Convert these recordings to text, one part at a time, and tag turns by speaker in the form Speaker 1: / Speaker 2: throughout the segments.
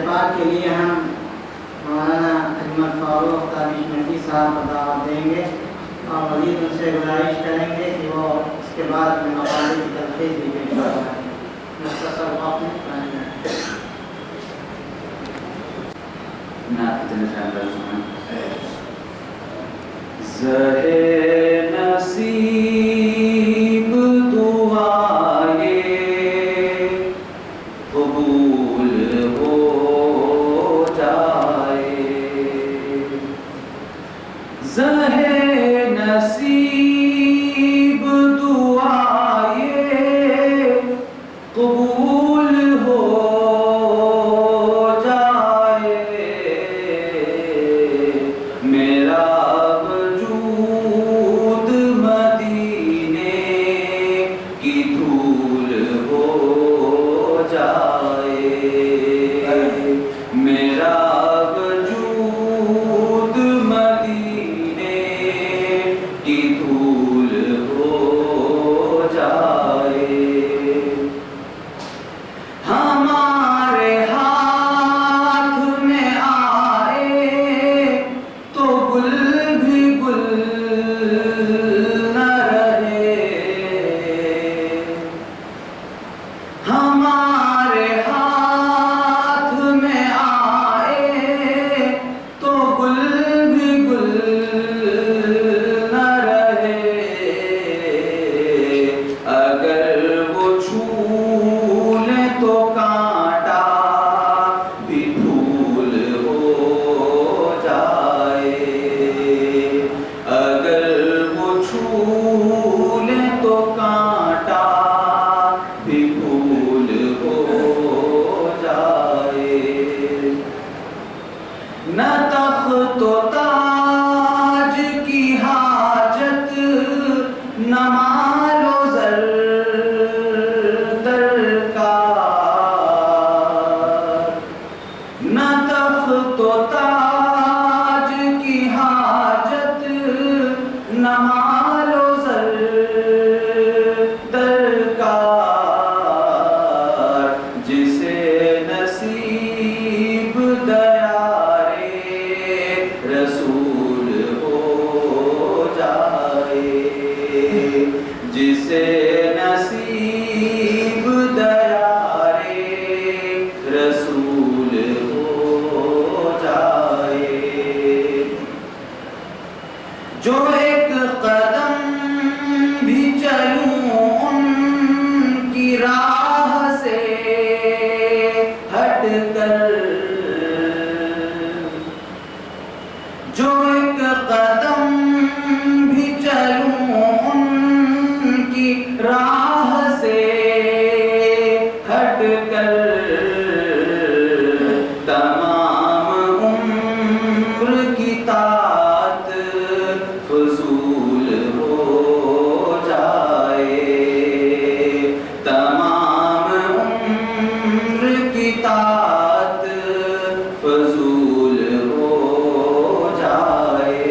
Speaker 1: پاک کے لیے ہم مولانا اجمل فاروق تابش مکی صاحب کو دعوت دیں گے اور مزید ان سے گزارش کریں گے کہ وہ اس کے بعد میں مقالے کی تلخیص بھی پیش کروائیں. مختصر وقت میں
Speaker 2: زہے نصیب دعائے قبول ہو جائے. زہے نصیب دعائے قبول ہو جائے. میرا وجود مدینے کی دھول ہو جائے. میرا وجود مدینے کی دھول ہو جائے. ہمارے ہاتھ میں آئے تو گل بھی گل نہ رہے. ہمارے ہاتھ میں آئے تو گل بھی گل نہ رہے. اگر وہ چھو لیں تو کانٹا بھی پھول ہو جائے. اگر وہ چھو لیں تو کانٹا بھی پھول ہو جائے. نہ تخت و تاج کی حاجت نہ مال و زر درکار. نہ تخت و تاج کی حاجت نہ مال و زر درکار. جسے نصیب دیارے رسول ہو جائے. جسے نصیب دیارے رسول ہو جائے. جو ایک قدم بھی چلوں ان کی راہ سے ہٹ کر. جو ایک قدم بھی چلوں ان کی راہ سے ہٹ کر. تمام عمر کی طاعت فضول ہو جائے. تمام عمر کی طاعت فضول ہو جائے.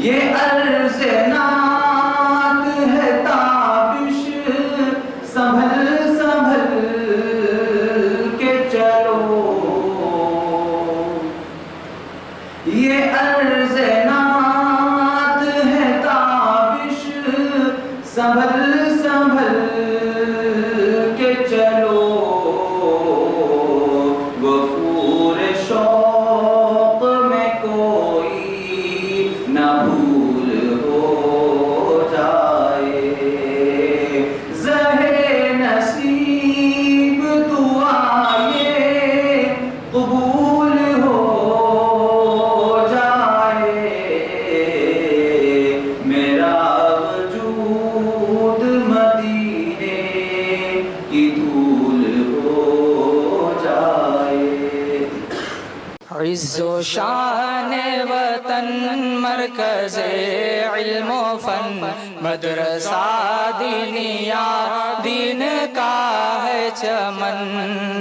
Speaker 2: یہ عرض نعت ہے تابش سنبھل سنبھل کے چلو. یہ عرض نعت ہے تابش سنبھل سنبھل کے چلو. غفور شوق میں کوئی نہ بھول ہو جائے. زہے نصیب دعائے قبول ہو جائے. میرا وجود مدینے کی دھول ہو جائے.
Speaker 3: عز و شان وطن مرکز علم و فن مدرسہ دینیا دین کا ہے چمن.